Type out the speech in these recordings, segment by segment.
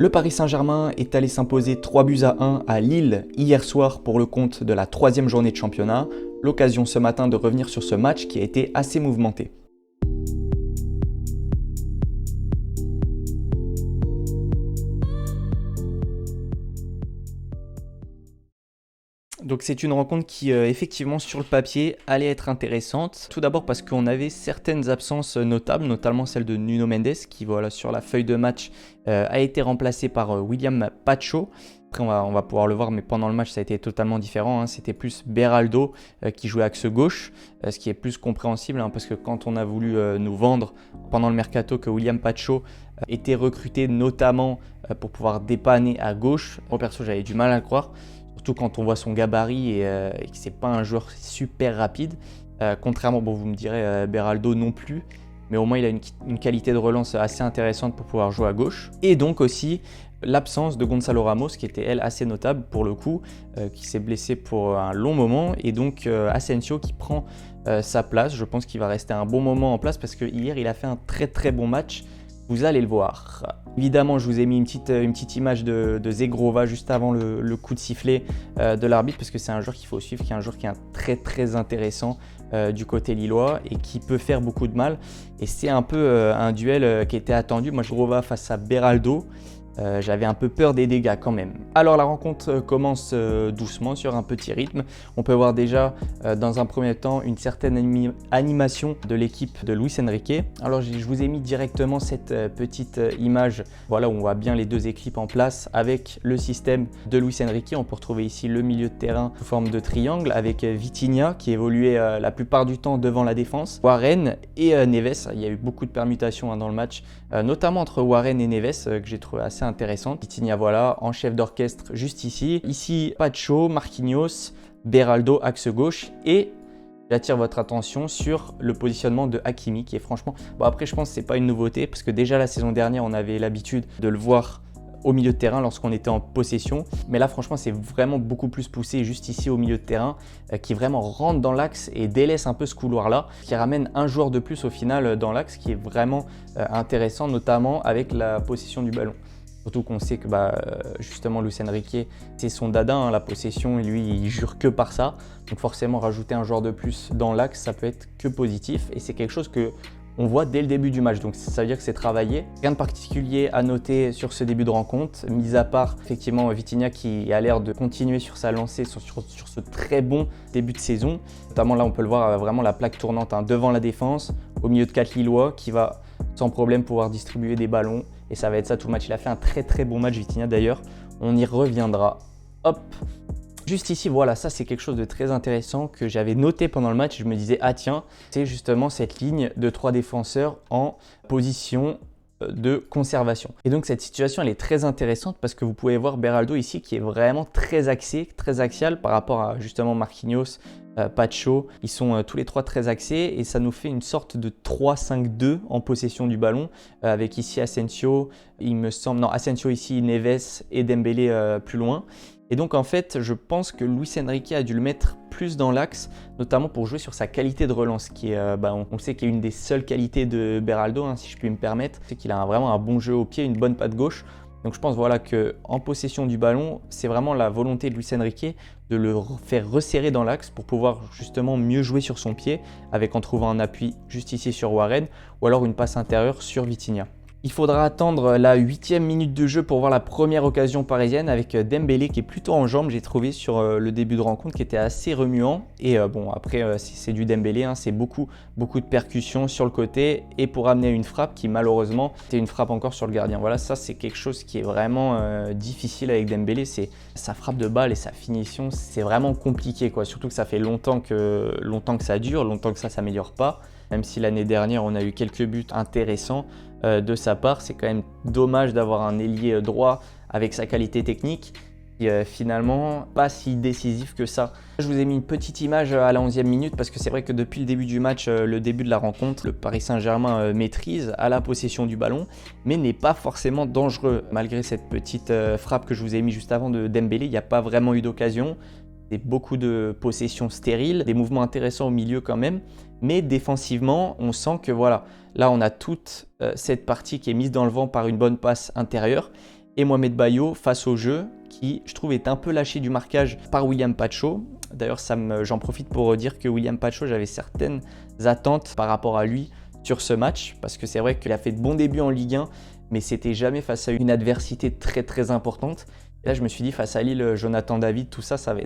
Le Paris Saint-Germain est allé s'imposer 3 buts à 1 à Lille hier soir pour le compte de la 3e journée de championnat. L'occasion ce matin de revenir sur ce match qui a été assez mouvementé. Donc c'est une rencontre qui effectivement sur le papier allait être intéressante. Tout d'abord parce qu'on avait certaines absences notables, notamment celle de Nuno Mendes qui sur la feuille de match a été remplacé par William Pacho. Après on va pouvoir le voir, mais pendant le match ça a été totalement différent. C'était plus Beraldo qui jouait axe gauche, ce qui est plus compréhensible parce que quand on a voulu nous vendre pendant le mercato que William Pacho était recruté notamment pour pouvoir dépanner à gauche, moi perso j'avais du mal à le croire. Surtout quand on voit son gabarit et que c'est pas un joueur super rapide. Contrairement, vous me direz, Beraldo non plus. Mais au moins, il a une qualité de relance assez intéressante pour pouvoir jouer à gauche. Et donc aussi, l'absence de Gonzalo Ramos, qui était, elle, assez notable pour le coup, qui s'est blessé pour un long moment. Et donc, Asensio qui prend sa place. Je pense qu'il va rester un bon moment en place parce que hier, il a fait un très très bon match. Vous allez le voir. Évidemment, je vous ai mis une petite image de Zegrova juste avant le coup de sifflet de l'arbitre parce que c'est un joueur qu'il faut suivre, qui est un joueur qui est très très intéressant du côté lillois et qui peut faire beaucoup de mal. Et c'est un peu un duel qui était attendu. Moi, Zegrova face à Beraldo. J'avais un peu peur des dégâts quand même. Alors la rencontre commence doucement sur un petit rythme. On peut voir déjà dans un premier temps une certaine animation de l'équipe de Luis Enrique. Alors je vous ai mis directement cette petite image où on voit bien les deux équipes en place avec le système de Luis Enrique. On peut retrouver ici le milieu de terrain sous forme de triangle avec Vitinha qui évoluait la plupart du temps devant la défense. Warren et Neves, il y a eu beaucoup de permutations dans le match, notamment entre Warren et Neves que j'ai trouvé assez intéressante. Vitinha en chef d'orchestre juste ici. Ici Pacho, Marquinhos, Beraldo axe gauche et j'attire votre attention sur le positionnement de Hakimi qui est franchement... après je pense que c'est pas une nouveauté parce que déjà la saison dernière on avait l'habitude de le voir au milieu de terrain lorsqu'on était en possession. Mais là, franchement, c'est vraiment beaucoup plus poussé juste ici au milieu de terrain qui vraiment rentre dans l'axe et délaisse un peu ce couloir-là, qui ramène un joueur de plus au final dans l'axe qui est vraiment intéressant, notamment avec la possession du ballon. Surtout qu'on sait que justement Luis Enrique, c'est son dada, la possession, et lui, il jure que par ça. Donc forcément, rajouter un joueur de plus dans l'axe, ça peut être que positif. Et c'est quelque chose que on voit dès le début du match, donc ça veut dire que c'est travaillé. Rien de particulier à noter sur ce début de rencontre, mis à part effectivement Vitinha qui a l'air de continuer sur sa lancée, sur ce très bon début de saison. Notamment là, on peut le voir, vraiment la plaque tournante devant la défense, au milieu de 4 Lillois qui va sans problème pouvoir distribuer des ballons. Et ça va être ça tout le match. Il a fait un très très bon match Vitinha d'ailleurs, on y reviendra. Hop. Juste ici, ça c'est quelque chose de très intéressant que j'avais noté pendant le match. Je me disais, ah tiens, c'est justement cette ligne de 3 défenseurs en position de conservation. Et donc cette situation, elle est très intéressante parce que vous pouvez voir Beraldo ici qui est vraiment très axé, très axial par rapport à justement Marquinhos, Pacho. Ils sont tous les trois très axés et ça nous fait une sorte de 3-5-2 en possession du ballon avec ici Asensio, il me semble, non Asensio ici, Neves et Dembélé plus loin. Et donc en fait, je pense que Luis Enrique a dû le mettre plus dans l'axe, notamment pour jouer sur sa qualité de relance, qui est, on sait qu'il y a une des seules qualités de Beraldo, si je puis me permettre, c'est qu'il a vraiment un bon jeu au pied, une bonne patte gauche. Donc je pense qu'en possession du ballon, c'est vraiment la volonté de Luis Enrique de le faire resserrer dans l'axe pour pouvoir justement mieux jouer sur son pied, avec en trouvant un appui juste ici sur Warren, ou alors une passe intérieure sur Vitinha. Il faudra attendre la 8e minute de jeu pour voir la première occasion parisienne avec Dembélé qui est plutôt en jambes, j'ai trouvé sur le début de rencontre qui était assez remuant. Et après c'est du Dembélé, c'est beaucoup de percussions sur le côté et pour amener une frappe qui malheureusement était une frappe encore sur le gardien. Voilà, ça c'est quelque chose qui est vraiment difficile avec Dembélé, c'est sa frappe de balle et sa finition, c'est vraiment compliqué surtout que ça fait longtemps que ça dure, longtemps que ça s'améliore pas. Même si l'année dernière on a eu quelques buts intéressants de sa part, c'est quand même dommage d'avoir un ailier droit avec sa qualité technique qui finalement pas si décisif que ça. Je vous ai mis une petite image à la 11e minute parce que c'est vrai que depuis le début du match, le début de la rencontre, le Paris Saint-Germain maîtrise à la possession du ballon mais n'est pas forcément dangereux. Malgré cette petite frappe que je vous ai mis juste avant de Dembélé, il n'y a pas vraiment eu d'occasion. Beaucoup de possessions stériles, des mouvements intéressants au milieu quand même, mais défensivement, on sent que là on a toute cette partie qui est mise dans le vent par une bonne passe intérieure et Mohamed Bayo face au jeu qui, je trouve, est un peu lâché du marquage par William Pacho. D'ailleurs, j'en profite pour dire que William Pacho, j'avais certaines attentes par rapport à lui sur ce match parce que c'est vrai qu'il a fait de bons débuts en Ligue 1, mais c'était jamais face à une adversité très très importante. Et là, je me suis dit, face à Lille, Jonathan David, tout ça, ça va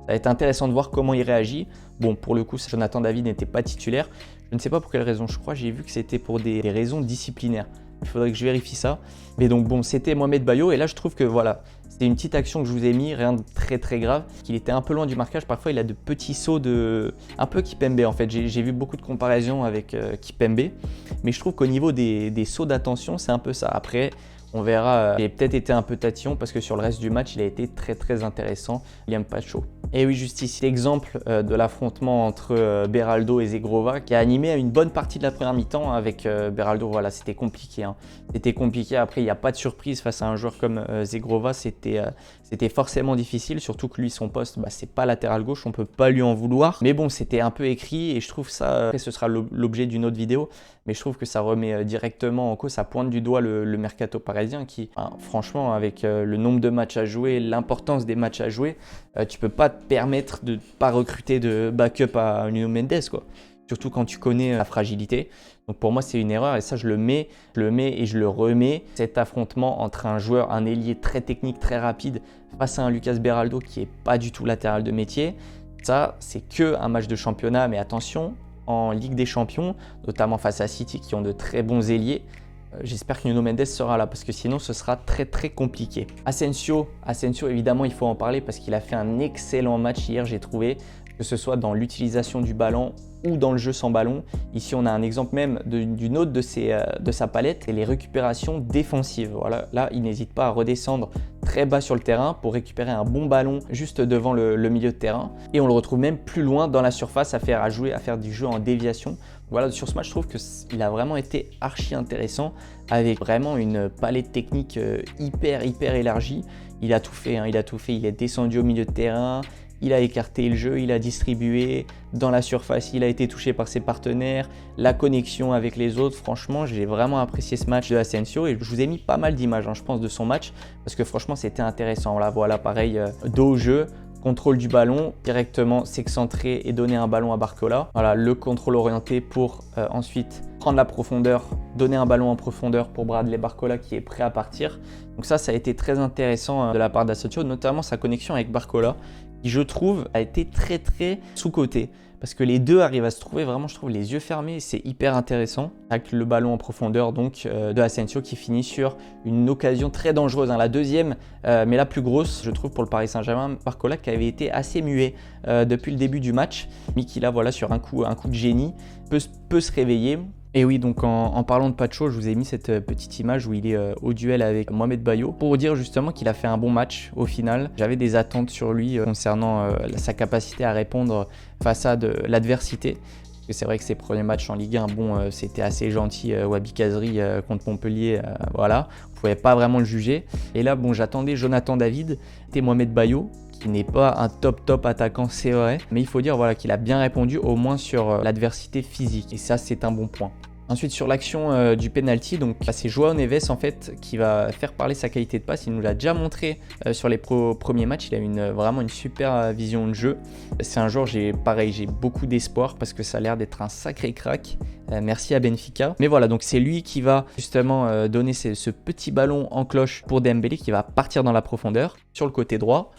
être intéressant de voir comment il réagit. Bon, pour le coup, Jonathan David n'était pas titulaire. Je ne sais pas pour quelle raison. Je crois j'ai vu que c'était pour des raisons disciplinaires. Il faudrait que je vérifie ça. Mais donc bon, c'était Mohamed Bayo. Et là, je trouve que voilà, c'était une petite action que je vous ai mis, rien de très très grave. Qu'il était un peu loin du marquage. Parfois, il a de petits sauts un peu Kipembe en fait. J'ai vu beaucoup de comparaisons avec Kipembe. Mais je trouve qu'au niveau des sauts d'attention, c'est un peu ça. Après, on verra. Il a peut-être été un peu tatillon parce que sur le reste du match, il a été très très intéressant. William Pacho. Et oui, juste ici, l'exemple de l'affrontement entre Beraldo et Zegrova qui a animé une bonne partie de la première mi-temps avec Beraldo. Voilà, c'était compliqué. C'était compliqué. Après, il n'y a pas de surprise face à un joueur comme Zegrova. C'était forcément difficile, surtout que lui, son poste, c'est pas latéral gauche. On peut pas lui en vouloir. Mais bon, c'était un peu écrit et je trouve ça. Après, ce sera l'objet d'une autre vidéo. Mais je trouve que ça remet directement en cause, ça pointe du doigt le mercato parisien qui, franchement, avec le nombre de matchs à jouer, l'importance des matchs à jouer, tu peux pas te permettre de ne pas recruter de backup à Nuno Mendes, quoi. Surtout quand tu connais la fragilité. Donc pour moi, c'est une erreur et ça, je le mets et je le remets. Cet affrontement entre un ailier très technique, très rapide, face à un Lucas Beraldo qui est pas du tout latéral de métier, ça, c'est que un match de championnat, mais attention, en Ligue des Champions, notamment face à City qui ont de très bons ailiers. J'espère que Nuno Mendes sera là parce que sinon ce sera très très compliqué. Asensio, évidemment il faut en parler parce qu'il a fait un excellent match hier, j'ai trouvé, que ce soit dans l'utilisation du ballon ou dans le jeu sans ballon. Ici on a un exemple même d'une autre de sa palette, et les récupérations défensives. Voilà, là il n'hésite pas à redescendre très bas sur le terrain pour récupérer un bon ballon juste devant le milieu de terrain, et on le retrouve même plus loin dans la surface à faire du jeu en déviation. Voilà, sur ce match, je trouve qu'il a vraiment été archi intéressant avec vraiment une palette technique hyper élargie. Il a tout fait, il est descendu au milieu de terrain, il a écarté le jeu, il a distribué dans la surface, il a été touché par ses partenaires, la connexion avec les autres. Franchement, j'ai vraiment apprécié ce match de Asensio et je vous ai mis pas mal d'images, je pense, de son match parce que franchement, c'était intéressant. Là, voilà, pareil, dos au jeu. Contrôle du ballon, directement s'excentrer et donner un ballon à Barcola. Voilà, le contrôle orienté pour ensuite prendre la profondeur, donner un ballon en profondeur pour Bradley Barcola qui est prêt à partir. Donc ça a été très intéressant de la part d'Asensio, notamment sa connexion avec Barcola, qui je trouve a été très sous-coté. Parce que les deux arrivent à se trouver vraiment, je trouve, les yeux fermés, c'est hyper intéressant. Avec le ballon en profondeur donc de Asensio qui finit sur une occasion très dangereuse. La deuxième, mais la plus grosse, je trouve, pour le Paris Saint-Germain. Barcola qui avait été assez muet depuis le début du match, mais qui là, voilà, sur un coup de génie, peut se réveiller. Et oui, donc en parlant de Pacho, je vous ai mis cette petite image où il est au duel avec Mohamed Bayo pour dire justement qu'il a fait un bon match au final. J'avais des attentes sur lui concernant sa capacité à répondre face à de l'adversité. Parce que c'est vrai que ses premiers matchs en Ligue 1, c'était assez gentil. Wabi Kazri contre Montpellier, voilà, on ne pouvait pas vraiment le juger. Et là, j'attendais Jonathan David et Mohamed Bayo, qui n'est pas un top attaquant, c'est vrai, mais il faut dire voilà, qu'il a bien répondu au moins sur l'adversité physique, et ça c'est un bon point. Ensuite sur l'action du penalty, donc c'est João Neves en fait qui va faire parler sa qualité de passe. Il nous l'a déjà montré sur les premiers matchs, il a vraiment une super vision de jeu. C'est un joueur, j'ai beaucoup d'espoir parce que ça a l'air d'être un sacré crack. Merci à Benfica. Mais voilà, donc c'est lui qui va justement donner ce petit ballon en cloche pour Dembélé qui va partir dans la profondeur sur le côté droit.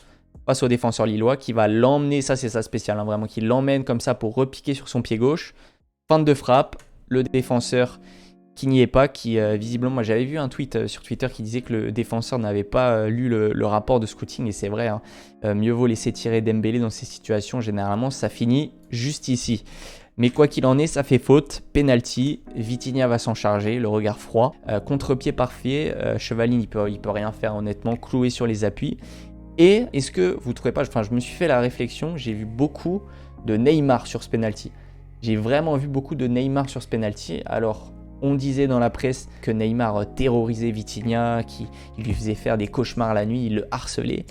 Face au défenseur lillois qui va l'emmener, ça c'est sa spéciale, vraiment, qui l'emmène comme ça pour repiquer sur son pied gauche. Feinte de frappe, le défenseur qui n'y est pas, qui visiblement, moi j'avais vu un tweet sur Twitter qui disait que le défenseur n'avait pas lu le rapport de scouting, et c'est vrai, mieux vaut laisser tirer Dembélé dans ces situations, généralement ça finit juste ici. Mais quoi qu'il en est, ça fait faute, penalty, Vitinha va s'en charger, le regard froid, contre-pied parfait, Chevalin il peut rien faire honnêtement, cloué sur les appuis. Et est-ce que vous ne trouvez pas, je me suis fait la réflexion, j'ai vu beaucoup de Neymar sur ce penalty. J'ai vraiment vu beaucoup de Neymar sur ce penalty. Alors, on disait dans la presse que Neymar terrorisait Vitinha, qu'il lui faisait faire des cauchemars la nuit, il le harcelait.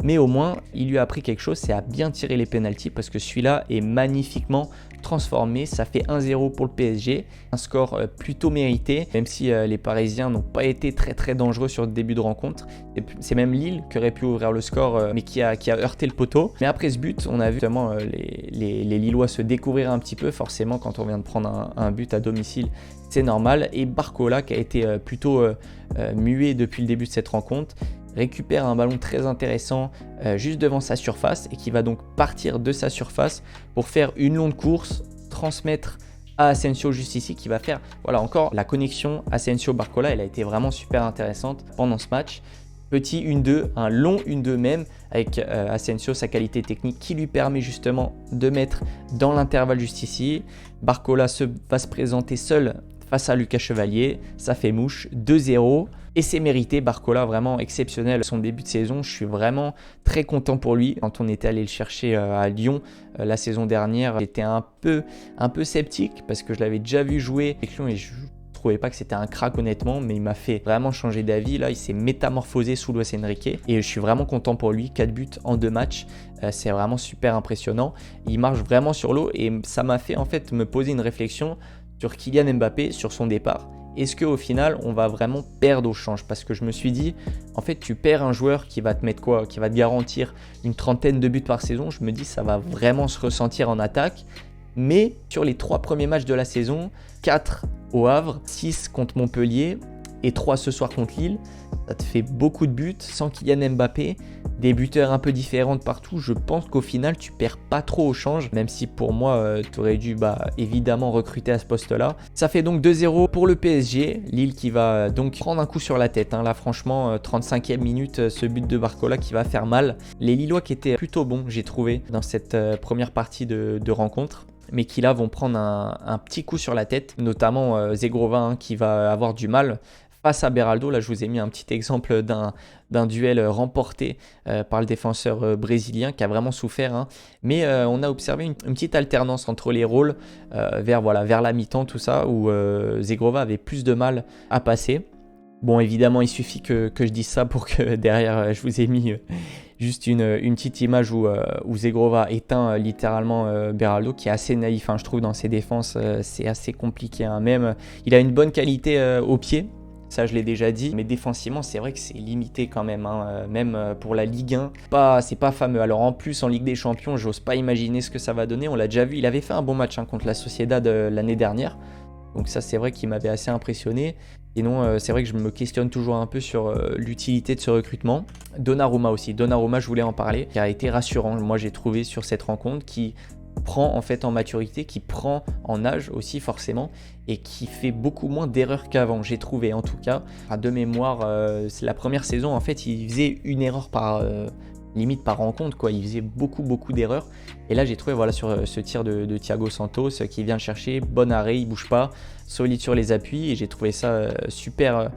Mais au moins, il lui a appris quelque chose, c'est à bien tirer les penaltys parce que celui-là est magnifiquement transformé. Ça fait 1-0 pour le PSG, un score plutôt mérité, même si les Parisiens n'ont pas été très dangereux sur le début de rencontre. C'est même Lille qui aurait pu ouvrir le score, mais qui a heurté le poteau. Mais après ce but, on a vu justement les Lillois se découvrir un petit peu. Forcément, quand on vient de prendre un but à domicile, c'est normal. Et Barcola, qui a été plutôt muet depuis le début de cette rencontre, récupère un ballon très intéressant juste devant sa surface et qui va donc partir de sa surface pour faire une longue course, transmettre à Asensio juste ici, qui va faire, voilà, encore la connexion Asensio-Barcola. Elle a été vraiment super intéressante pendant ce match. Petit 1-2, un long 1-2 même, avec Asensio, sa qualité technique qui lui permet justement de mettre dans l'intervalle juste ici. Barcola va se présenter seul face à Lucas Chevalier, ça fait mouche, 2-0 et c'est mérité. Barcola vraiment exceptionnel son début de saison, je suis vraiment très content pour lui. Quand on était allé le chercher à Lyon la saison dernière, j'étais un peu sceptique parce que je l'avais déjà vu jouer avec Lyon et je trouvais pas que c'était un crack honnêtement, mais il m'a fait vraiment changer d'avis. Là, il s'est métamorphosé sous Luis Enrique et je suis vraiment content pour lui. 4 buts en 2 matchs, c'est vraiment super impressionnant. Il marche vraiment sur l'eau et ça m'a fait en fait me poser une réflexion sur Kylian Mbappé, sur son départ. Est-ce qu'au final, on va vraiment perdre au change? Parce que je me suis dit, en fait, tu perds un joueur qui va te mettre quoi? Qui va te garantir une 30aine de buts par saison. Je me dis, ça va vraiment se ressentir en attaque. Mais sur les 3 premiers matchs de la saison, 4 au Havre, 6 contre Montpellier et 3 ce soir contre Lille, ça te fait beaucoup de buts sans Kylian Mbappé, des buteurs un peu différents de partout. Je pense qu'au final tu perds pas trop au change, même si pour moi tu aurais dû évidemment recruter à ce poste là. Ça fait donc 2-0 pour le PSG, Lille qui va donc prendre un coup sur la tête, là franchement 35e minute, ce but de Barcola qui va faire mal. Les Lillois qui étaient plutôt bons, j'ai trouvé, dans cette première partie de rencontre, mais qui là vont prendre un petit coup sur la tête, notamment Zegrova qui va avoir du mal face à Beraldo. Là je vous ai mis un petit exemple d'un duel remporté par le défenseur brésilien qui a vraiment souffert, mais on a observé une petite alternance entre les rôles vers la mi-temps, tout ça, où Zegrova avait plus de mal à passer. Bon, évidemment il suffit que je dise ça pour que derrière je vous ai mis juste une petite image où Zegrova éteint littéralement Beraldo, qui est assez naïf, je trouve, dans ses défenses. C'est assez compliqué, même il a une bonne qualité au pied, ça je l'ai déjà dit, mais défensivement c'est vrai que c'est limité quand même, même pour la Ligue 1, c'est pas fameux. Alors en plus en Ligue des Champions, j'ose pas imaginer ce que ça va donner. On l'a déjà vu, il avait fait un bon match contre la Sociedad l'année dernière, donc ça c'est vrai qu'il m'avait assez impressionné. Et non, c'est vrai que je me questionne toujours un peu sur l'utilité de ce recrutement. Donnarumma aussi, Donnarumma, je voulais en parler, qui a été rassurant, moi j'ai trouvé sur cette rencontre, qui prend en fait en maturité, qui prend en âge aussi forcément, et qui fait beaucoup moins d'erreurs qu'avant, j'ai trouvé en tout cas. De mémoire, c'est la première saison en fait, il faisait une erreur limite par rencontre, quoi. Il faisait beaucoup d'erreurs, et là j'ai trouvé sur ce tir de Thiago Santos qui vient le chercher, bon arrêt, il bouge pas, solide sur les appuis, et j'ai trouvé ça super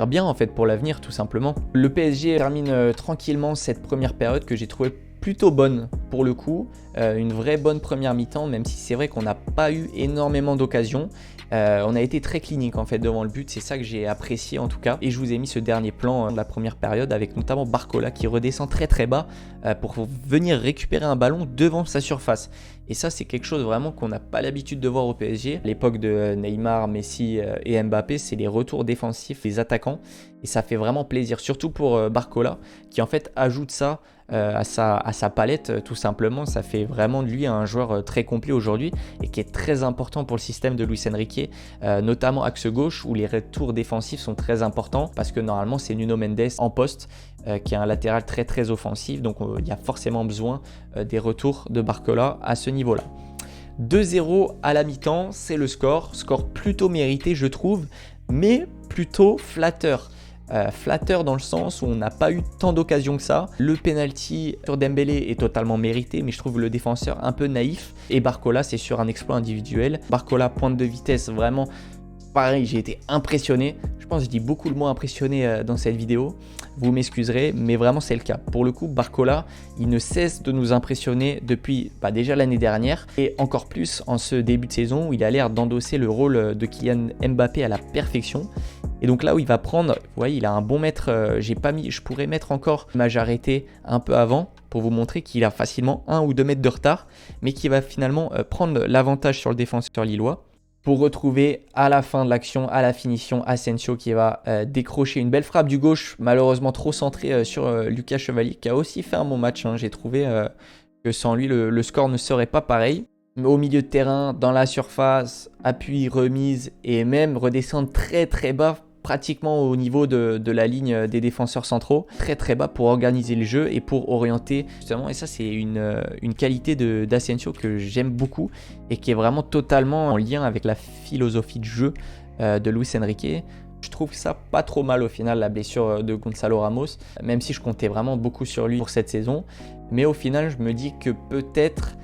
bien en fait pour l'avenir, tout simplement. Le PSG termine tranquillement cette première période que j'ai trouvé plutôt bonne pour le coup, une vraie bonne première mi-temps, même si c'est vrai qu'on n'a pas eu énormément d'occasions. On a été très clinique en fait devant le but, c'est ça que j'ai apprécié en tout cas. Et je vous ai mis ce dernier plan de la première période avec notamment Barcola qui redescend très bas pour venir récupérer un ballon devant sa surface. Et ça c'est quelque chose vraiment qu'on n'a pas l'habitude de voir au PSG. À l'époque de Neymar, Messi et Mbappé, c'est les retours défensifs des attaquants, et ça fait vraiment plaisir, surtout pour Barcola qui en fait ajoute ça à sa palette, tout simplement. Ça fait vraiment de lui un joueur très complet aujourd'hui et qui est très important pour le système de Luis Enrique, notamment axe gauche où les retours défensifs sont très importants, parce que normalement c'est Nuno Mendes en poste qui est un latéral très offensif, donc il y a forcément besoin des retours de Barcola à ce niveau-là. 2-0 à la mi-temps, c'est le score plutôt mérité je trouve, mais plutôt flatteur. Flatteur dans le sens où on n'a pas eu tant d'occasions que ça. Le penalty sur Dembélé est totalement mérité, mais je trouve le défenseur un peu naïf, et Barcola c'est sur un exploit individuel. Barcola pointe de vitesse, vraiment pareil, j'ai été impressionné. Je pense que je dis beaucoup le mot impressionné dans cette vidéo, vous m'excuserez, mais vraiment c'est le cas. Pour le coup, Barcola, il ne cesse de nous impressionner depuis déjà l'année dernière, et encore plus en ce début de saison où il a l'air d'endosser le rôle de Kylian Mbappé à la perfection. Et donc là où il va prendre, vous voyez, il a un bon mètre, je pourrais mettre encore l'image arrêtée un peu avant pour vous montrer qu'il a facilement 1 ou 2 mètres de retard, mais qui va finalement prendre l'avantage sur le défenseur lillois pour retrouver à la fin de l'action, à la finition, Asensio qui va décrocher une belle frappe du gauche, malheureusement trop centrée sur Lucas Chevalier, qui a aussi fait un bon match. J'ai trouvé que sans lui, le score ne serait pas pareil. Au milieu de terrain, dans la surface, appui, remise et même redescendre très très bas, pratiquement au niveau de la ligne des défenseurs centraux, très très bas pour organiser le jeu et pour orienter justement. Et ça, c'est une qualité d'Asensio que j'aime beaucoup et qui est vraiment totalement en lien avec la philosophie de jeu de Luis Enrique. Je trouve ça pas trop mal au final, la blessure de Gonzalo Ramos, même si je comptais vraiment beaucoup sur lui pour cette saison. Mais au final, je me dis que peut-être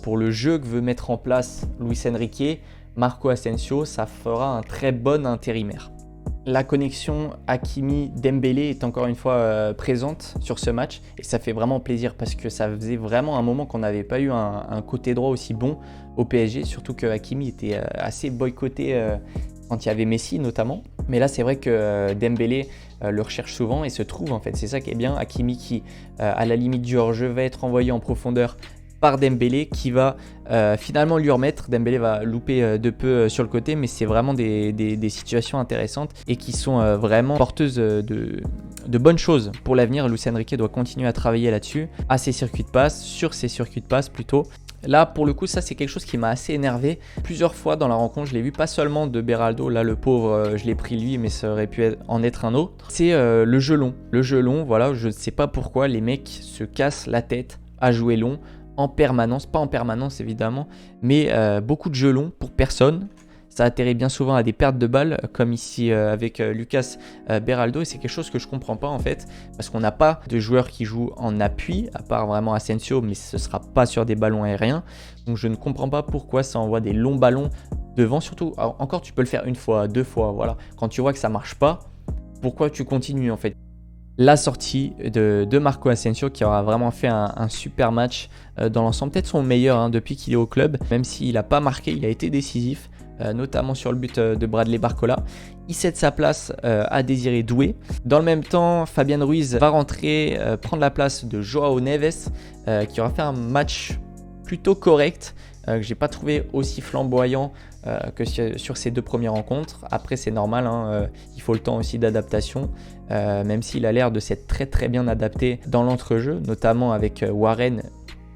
pour le jeu que veut mettre en place Luis Enrique, Marco Asensio, ça fera un très bon intérimaire. La connexion Hakimi-Dembélé est encore une fois présente sur ce match et ça fait vraiment plaisir parce que ça faisait vraiment un moment qu'on n'avait pas eu un côté droit aussi bon au PSG, surtout que Hakimi était assez boycotté quand il y avait Messi notamment. Mais là c'est vrai que Dembélé le recherche souvent et se trouve en fait, c'est ça qui est bien. Hakimi qui à la limite du hors-jeu va être envoyé en profondeur par Dembélé qui va finalement lui remettre. Dembélé va louper de peu sur le côté, mais c'est vraiment des situations intéressantes et qui sont vraiment porteuses de bonnes choses pour l'avenir. Luis Enrique doit continuer à travailler là-dessus, à ses circuits de passe, sur ses circuits de passe plutôt. Là, pour le coup, ça c'est quelque chose qui m'a assez énervé. Plusieurs fois dans la rencontre, je l'ai vu, pas seulement de Beraldo, là le pauvre, je l'ai pris lui, mais ça aurait pu en être un autre. C'est le jeu long. Le jeu long, voilà, je ne sais pas pourquoi les mecs se cassent la tête à jouer long en permanence, pas en permanence évidemment, mais beaucoup de jeux longs pour personne. Ça atterrit bien souvent à des pertes de balles, comme ici avec Lucas Beraldo, et c'est quelque chose que je comprends pas en fait, parce qu'on n'a pas de joueurs qui jouent en appui, à part vraiment Asensio, mais ce sera pas sur des ballons aériens. Donc je ne comprends pas pourquoi ça envoie des longs ballons devant, surtout, alors, encore tu peux le faire une fois, deux fois, voilà. Quand tu vois que ça marche pas, pourquoi tu continues en fait? La sortie de Marco Asensio qui aura vraiment fait un super match dans l'ensemble, peut-être son meilleur depuis qu'il est au club, même s'il n'a pas marqué, il a été décisif, notamment sur le but de Bradley Barcola. Il cède sa place à Désiré Doué. Dans le même temps, Fabian Ruiz va rentrer, prendre la place de Joao Neves qui aura fait un match plutôt correct, que j'ai pas trouvé aussi flamboyant que sur ces deux premières rencontres. Après c'est normal, il faut le temps aussi d'adaptation, même s'il a l'air de s'être très très bien adapté dans l'entrejeu, notamment avec Warren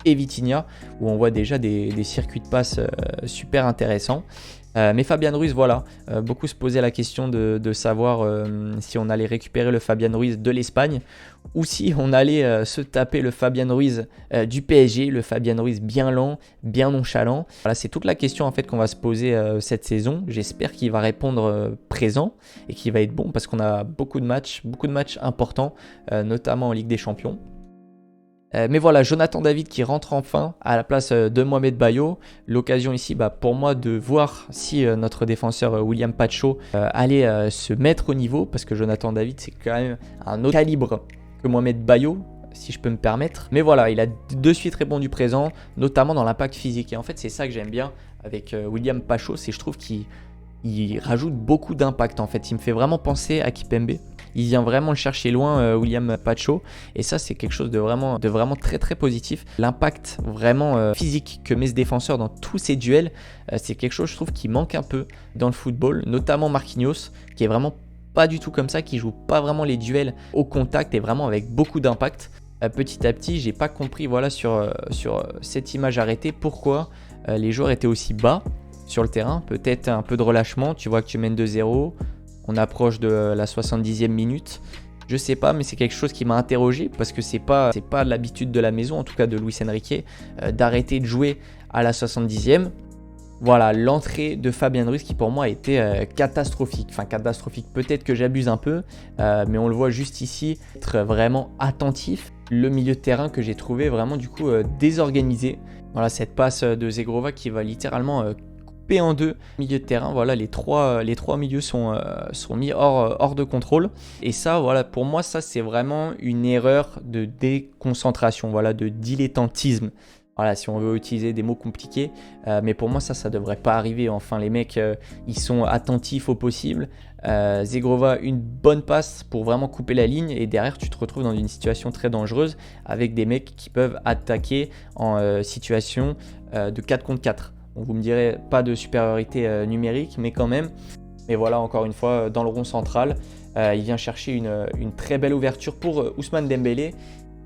et Vitinha, où on voit déjà des circuits de passe super intéressants. Mais Fabian Ruiz, voilà, beaucoup se posaient la question de savoir si on allait récupérer le Fabian Ruiz de l'Espagne ou si on allait se taper le Fabian Ruiz du PSG, le Fabian Ruiz bien lent, bien nonchalant. Voilà, c'est toute la question en fait qu'on va se poser cette saison. J'espère qu'il va répondre présent et qu'il va être bon parce qu'on a beaucoup de matchs importants, notamment en Ligue des Champions. Mais voilà, Jonathan David qui rentre enfin à la place de Mohamed Bayo. L'occasion ici pour moi de voir si notre défenseur William Pacho allait se mettre au niveau, parce que Jonathan David c'est quand même un autre calibre que Mohamed Bayo, si je peux me permettre. Mais voilà, il a de suite répondu présent, notamment dans l'impact physique. Et en fait c'est ça que j'aime bien avec William Pacho, c'est je trouve qu'il rajoute beaucoup d'impact en fait. Il me fait vraiment penser à Kipembe. Il vient vraiment le chercher loin, William Pacho, et ça c'est quelque chose de vraiment très très positif. L'impact vraiment physique que met ce défenseur dans tous ses duels, c'est quelque chose je trouve qui manque un peu dans le football, notamment Marquinhos qui est vraiment pas du tout comme ça, qui joue pas vraiment les duels au contact et vraiment avec beaucoup d'impact. Petit à petit, j'ai pas compris voilà sur cette image arrêtée pourquoi les joueurs étaient aussi bas sur le terrain. Peut-être un peu de relâchement, tu vois que tu mènes 2-0. On approche de la 70e minute. Je sais pas, mais c'est quelque chose qui m'a interrogé parce que c'est pas l'habitude de la maison, en tout cas de Luis Enrique, d'arrêter de jouer à la 70e. Voilà, l'entrée de Fabian Ruiz qui pour moi a été catastrophique. Enfin catastrophique, peut-être que j'abuse un peu, mais on le voit juste ici, être vraiment attentif. Le milieu de terrain que j'ai trouvé vraiment du coup désorganisé. Voilà, cette passe de Zegrova qui va littéralement en deux milieu de terrain. Voilà, les trois milieux sont mis hors de contrôle, et ça voilà, pour moi ça c'est vraiment une erreur de déconcentration, voilà, de dilettantisme, voilà, si on veut utiliser des mots compliqués, mais pour moi ça devrait pas arriver. Enfin les mecs ils sont attentifs au possible, Zegrova, une bonne passe pour vraiment couper la ligne et derrière tu te retrouves dans une situation très dangereuse avec des mecs qui peuvent attaquer en situation de 4 contre 4. Donc vous me direz pas de supériorité numérique mais quand même. Mais voilà, encore une fois, dans le rond central, il vient chercher une très belle ouverture pour Ousmane Dembélé.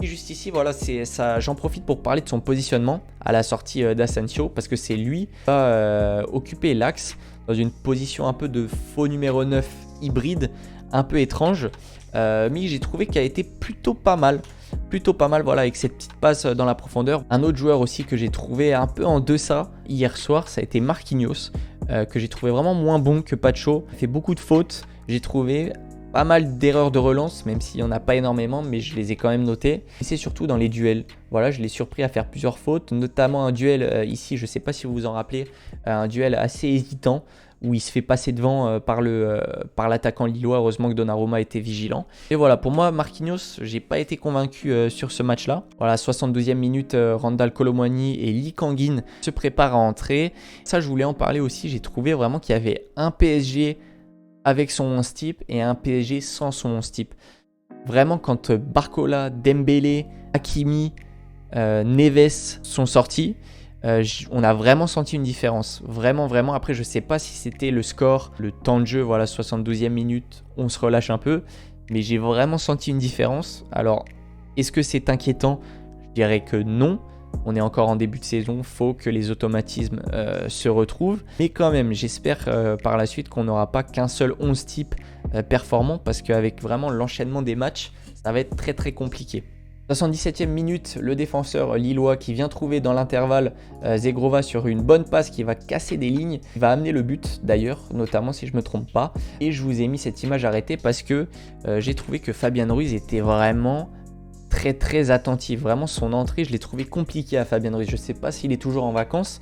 Et juste ici, voilà, ça, j'en profite pour parler de son positionnement à la sortie d'Asensio parce que c'est lui qui va occuper l'axe dans une position un peu de faux numéro 9 hybride, un peu étrange, mais j'ai trouvé qu'elle a été plutôt pas mal. Plutôt pas mal, voilà, avec cette petite passe dans la profondeur. Un autre joueur aussi que j'ai trouvé un peu en deçà hier soir, ça a été Marquinhos, que j'ai trouvé vraiment moins bon que Pacho. Il fait beaucoup de fautes, j'ai trouvé pas mal d'erreurs de relance, même s'il n'y en a pas énormément, mais je les ai quand même notées. Et c'est surtout dans les duels. Voilà, je l'ai surpris à faire plusieurs fautes, notamment un duel ici, je ne sais pas si vous vous en rappelez, un duel assez hésitant, où il se fait passer devant par l'attaquant lillois. Heureusement que Donnarumma était vigilant. Et voilà, pour moi, Marquinhos, j'ai pas été convaincu sur ce match-là. Voilà, 72e minute, Randal Kolo Muani et Lee Kangin se préparent à entrer. Ça, je voulais en parler aussi. J'ai trouvé vraiment qu'il y avait un PSG avec son 11 type et un PSG sans son 11 type. Vraiment, quand Barcola, Dembélé, Hakimi, Neves sont sortis, on a vraiment senti une différence. Vraiment, vraiment. Après, je ne sais pas si c'était le score, le temps de jeu, voilà, 72e minute, on se relâche un peu. Mais j'ai vraiment senti une différence. Alors, est-ce que c'est inquiétant? Je dirais que non. On est encore en début de saison, il faut que les automatismes se retrouvent. Mais quand même, j'espère par la suite qu'on n'aura pas qu'un seul 11 type performant parce qu'avec vraiment l'enchaînement des matchs, ça va être très très compliqué. 77e minute, le défenseur lillois qui vient trouver dans l'intervalle Zegrova sur une bonne passe qui va casser des lignes, il va amener le but d'ailleurs, notamment si je ne me trompe pas. Et je vous ai mis cette image arrêtée parce que j'ai trouvé que Fabian Ruiz était vraiment très très attentif. Vraiment, son entrée, je l'ai trouvé compliquée à Fabian Ruiz. Je ne sais pas s'il est toujours en vacances,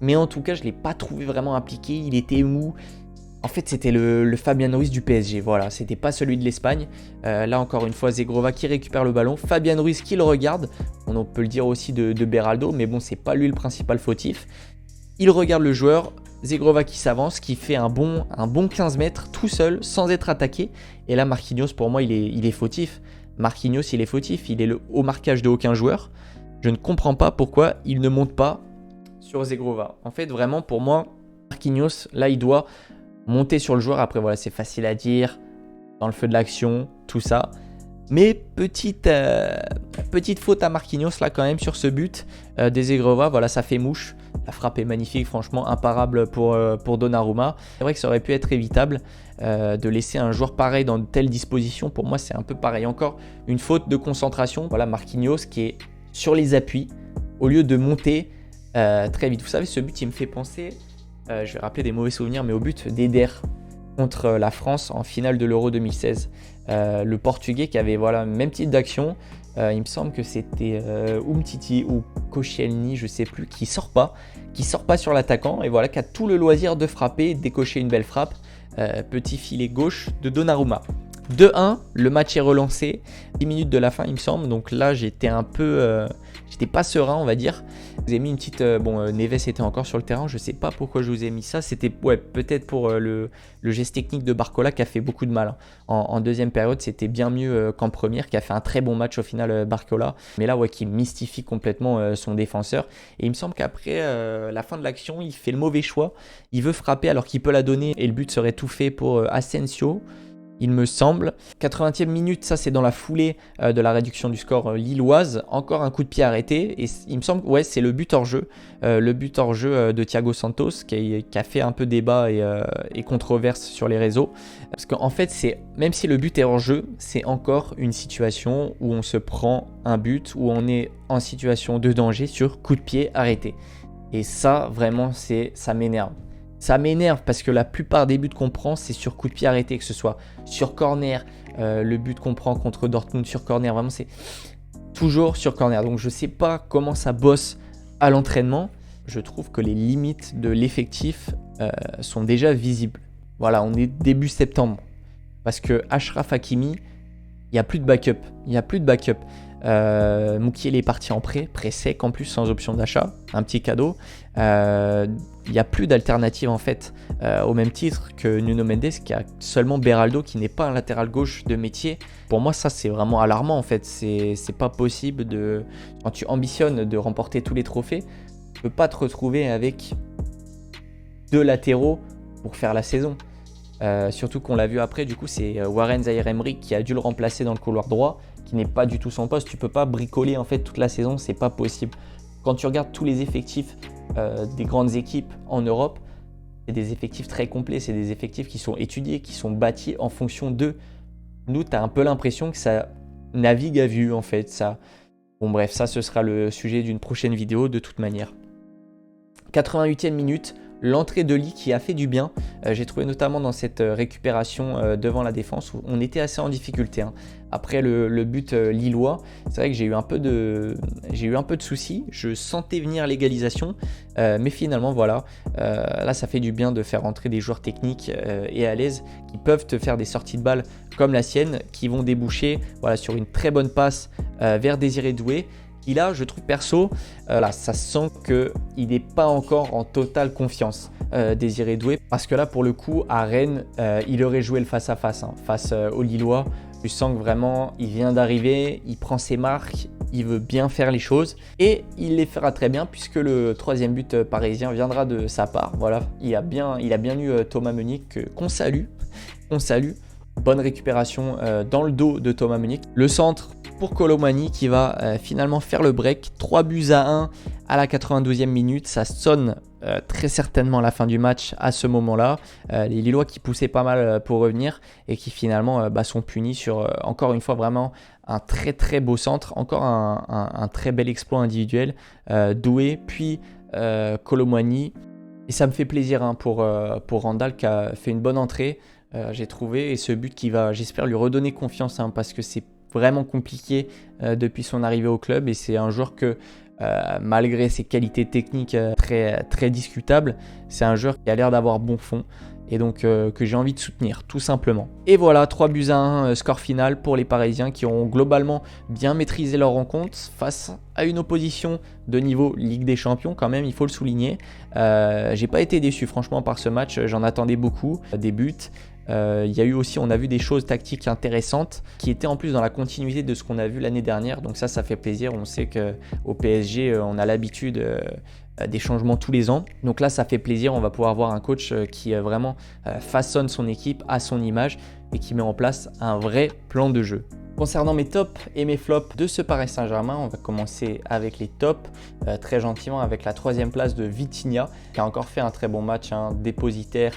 mais en tout cas, je ne l'ai pas trouvé vraiment impliqué. Il était mou. En fait, c'était le Fabian Ruiz du PSG. Voilà, c'était pas celui de l'Espagne. Là, encore une fois, Zegrova qui récupère le ballon. Fabian Ruiz qui le regarde. On peut le dire aussi de Beraldo, mais bon, c'est pas lui le principal fautif. Il regarde le joueur. Zegrova qui s'avance, qui fait un bon 15 mètres tout seul, sans être attaqué. Et là, Marquinhos, pour moi, il est fautif. Marquinhos, il est fautif. Il est au marquage de aucun joueur. Je ne comprends pas pourquoi il ne monte pas sur Zegrova. En fait, vraiment, pour moi, Marquinhos, là, il doit monter sur le joueur. Après, voilà, c'est facile à dire, dans le feu de l'action, tout ça. Mais petite faute à Marquinhos, là, quand même, sur ce but des Zegrova. Voilà, ça fait mouche. La frappe est magnifique, franchement, imparable pour Donnarumma. C'est vrai que ça aurait pu être évitable de laisser un joueur pareil dans de telles dispositions. Pour moi, c'est un peu pareil. Encore une faute de concentration. Voilà, Marquinhos qui est sur les appuis, au lieu de monter très vite. Vous savez, ce but, il me fait penser... je vais rappeler des mauvais souvenirs, mais au but d'Eder contre la France en finale de l'Euro 2016. Le Portugais qui avait voilà, même type d'action, il me semble que c'était Umtiti ou Koscielny, je ne sais plus, qui sort pas sur l'attaquant et voilà, qui a tout le loisir de frapper et de décocher une belle frappe. Petit filet gauche de Donnarumma. 2-1, le match est relancé, 10 minutes de la fin il me semble, donc là j'étais un peu, j'étais pas serein on va dire. Je vous ai mis une petite, Neves était encore sur le terrain, je sais pas pourquoi je vous ai mis ça, c'était peut-être pour le geste technique de Barcola qui a fait beaucoup de mal. Hein. En deuxième période c'était bien mieux qu'en première, qui a fait un très bon match au final Barcola, mais là qui mystifie complètement son défenseur. Et il me semble qu'après la fin de l'action il fait le mauvais choix, il veut frapper alors qu'il peut la donner et le but serait tout fait pour Asensio. Il me semble. 80e minute, ça c'est dans la foulée de la réduction du score lilloise. Encore un coup de pied arrêté. Et il me semble, ouais, c'est le but hors jeu. Le but hors jeu de Thiago Santos qui a fait un peu débat et controverse sur les réseaux. Parce qu'en fait, même si le but est hors jeu, c'est encore une situation où on se prend un but, où on est en situation de danger sur coup de pied arrêté. Et ça, vraiment, ça m'énerve. Ça m'énerve parce que la plupart des buts qu'on prend, c'est sur coup de pied arrêté, que ce soit sur corner, le but qu'on prend contre Dortmund sur corner, vraiment c'est toujours sur corner. Donc je ne sais pas comment ça bosse à l'entraînement. Je trouve que les limites de l'effectif sont déjà visibles. Voilà, on est début septembre. Parce que Achraf Hakimi, il n'y a plus de backup. Il n'y a plus de backup. Mukiele est parti en prêt sec en plus, sans option d'achat, un petit cadeau. Il n'y a plus d'alternative en fait, au même titre que Nuno Mendes qui a seulement Beraldo qui n'est pas un latéral gauche de métier. Pour moi ça c'est vraiment alarmant en fait, c'est pas possible quand tu ambitionnes de remporter tous les trophées, tu ne peux pas te retrouver avec deux latéraux pour faire la saison. Surtout qu'on l'a vu après, du coup c'est Warren Zaïre-Emery qui a dû le remplacer dans le couloir droit, qui n'est pas du tout son poste. Tu peux pas bricoler en fait toute la saison, c'est pas possible. Quand tu regardes tous les effectifs des grandes équipes en Europe, c'est des effectifs très complets, c'est des effectifs qui sont étudiés, qui sont bâtis en fonction d'eux. Nous, tu as un peu l'impression que ça navigue à vue en fait. Ça. Bon bref, ça ce sera le sujet d'une prochaine vidéo de toute manière. 88e minute, l'entrée de Lee qui a fait du bien. J'ai trouvé notamment dans cette récupération devant la défense où on était assez en difficulté. Après le but lillois, c'est vrai que j'ai eu un peu de soucis. Je sentais venir l'égalisation, mais finalement voilà, là ça fait du bien de faire entrer des joueurs techniques et à l'aise qui peuvent te faire des sorties de balles comme la sienne, qui vont déboucher voilà, sur une très bonne passe vers Désiré Doué. Et là, je trouve perso, là, ça sent qu'il n'est pas encore en totale confiance, Désiré Doué. Parce que là, pour le coup, à Rennes, il aurait joué le face-à-face, face aux Lillois. Tu sens que vraiment, il vient d'arriver, il prend ses marques, il veut bien faire les choses. Et il les fera très bien puisque le troisième but parisien viendra de sa part. Voilà, il a bien eu Thomas Meunier qu'on salue. On salue. Bonne récupération dans le dos de Thomas Meunier. Le centre pour Kolo Muani qui va finalement faire le break. 3-1 à la 92e minute. Ça sonne très certainement la fin du match à ce moment-là. Les Lillois qui poussaient pas mal pour revenir et qui finalement sont punis sur encore une fois vraiment un très très beau centre. Encore un très bel exploit individuel. Doué puis Kolo Muani. Et ça me fait plaisir pour Randall qui a fait une bonne entrée. J'ai trouvé, et ce but qui va, j'espère, lui redonner confiance parce que c'est vraiment compliqué depuis son arrivée au club et c'est un joueur que malgré ses qualités techniques très, très discutables, c'est un joueur qui a l'air d'avoir bon fond et donc que j'ai envie de soutenir tout simplement. Et voilà, 3-1, score final pour les Parisiens qui ont globalement bien maîtrisé leur rencontre face à une opposition de niveau Ligue des Champions quand même, il faut le souligner. J'ai pas été déçu franchement par ce match, j'en attendais beaucoup, des buts. Il y a eu aussi, on a vu des choses tactiques intéressantes qui étaient en plus dans la continuité de ce qu'on a vu l'année dernière. Donc ça fait plaisir. On sait qu'au PSG, on a l'habitude des changements tous les ans. Donc là, ça fait plaisir. On va pouvoir voir un coach qui vraiment façonne son équipe à son image et qui met en place un vrai plan de jeu. Concernant mes tops et mes flops de ce Paris Saint-Germain, on va commencer avec les tops, très gentiment avec la 3e place de Vitinha, qui a encore fait un très bon match, dépositaire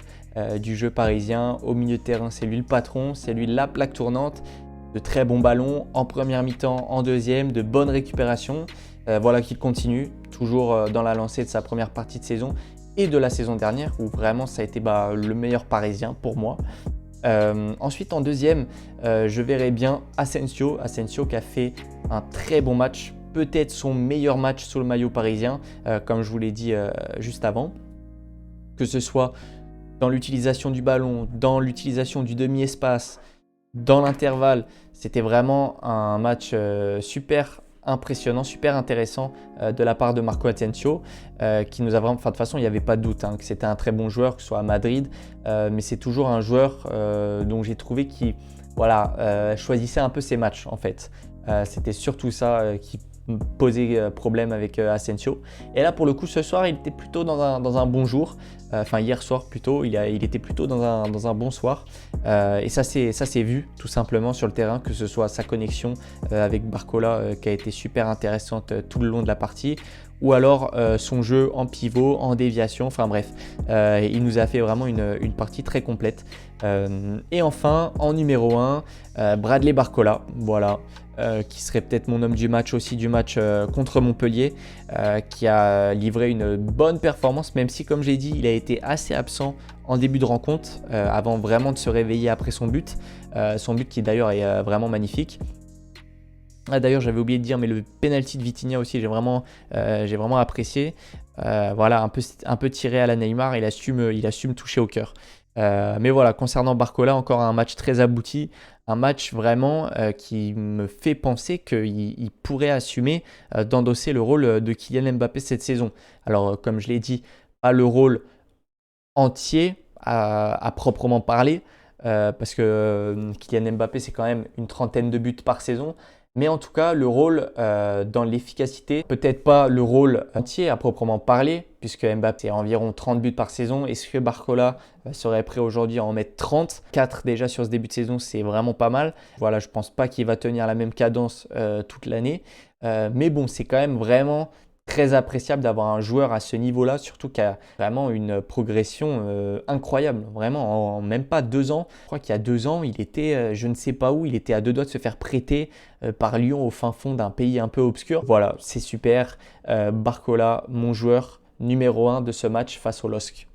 du jeu parisien. Au milieu de terrain, c'est lui le patron, c'est lui la plaque tournante, de très bons ballons en première mi-temps, en deuxième, de bonnes récupérations. Voilà qu'il continue, toujours dans la lancée de sa première partie de saison et de la saison dernière, où vraiment ça a été le meilleur parisien pour moi. Ensuite, en deuxième, je verrais bien Asensio qui a fait un très bon match, peut-être son meilleur match sous le maillot parisien, comme je vous l'ai dit juste avant. Que ce soit dans l'utilisation du ballon, dans l'utilisation du demi-espace, dans l'intervalle, c'était vraiment un match super impressionnant, super intéressant de la part de Marco Asensio qui nous a vraiment, de toute façon il n'y avait pas de doute que c'était un très bon joueur, que ce soit à Madrid, mais c'est toujours un joueur dont j'ai trouvé qui choisissait un peu ses matchs en fait. C'était surtout ça qui posait problème avec Asensio. Et là pour le coup ce soir il était plutôt dans un bon jour, hier soir plutôt, il était plutôt dans un bon soir et ça s'est vu tout simplement sur le terrain, que ce soit sa connexion avec Barcola qui a été super intéressante tout le long de la partie, ou alors son jeu en pivot, en déviation, enfin bref, il nous a fait vraiment une partie très complète. Et enfin en numéro 1, Bradley Barcola, voilà. Qui serait peut-être mon homme du match aussi, du match contre Montpellier, qui a livré une bonne performance, même si comme j'ai dit il a été assez absent en début de rencontre avant vraiment de se réveiller après son but qui d'ailleurs est vraiment magnifique. D'ailleurs j'avais oublié de dire, mais le penalty de Vitinha aussi j'ai vraiment apprécié, un peu tiré à la Neymar, il assume toucher au cœur. Mais voilà, concernant Barcola, encore un match très abouti, un match vraiment qui me fait penser qu'il pourrait assumer d'endosser le rôle de Kylian Mbappé cette saison. Alors, comme je l'ai dit, pas le rôle entier à proprement parler, parce que Kylian Mbappé, c'est quand même une trentaine de buts par saison. Mais en tout cas, le rôle dans l'efficacité, peut-être pas le rôle entier à proprement parler, puisque Mbappé c'est environ 30 buts par saison. Est-ce que Barcola serait prêt aujourd'hui à en mettre 30? 4 déjà sur ce début de saison, c'est vraiment pas mal. Voilà, je pense pas qu'il va tenir la même cadence toute l'année. Mais bon, c'est quand même vraiment très appréciable d'avoir un joueur à ce niveau-là, surtout qui a vraiment une progression incroyable. Vraiment, en même pas 2 ans. Je crois qu'il y a 2 ans, il était, je ne sais pas où, il était à 2 doigts de se faire prêter par Lyon au fin fond d'un pays un peu obscur. Voilà, c'est super. Barcola, mon joueur numéro 1 de ce match face au LOSC.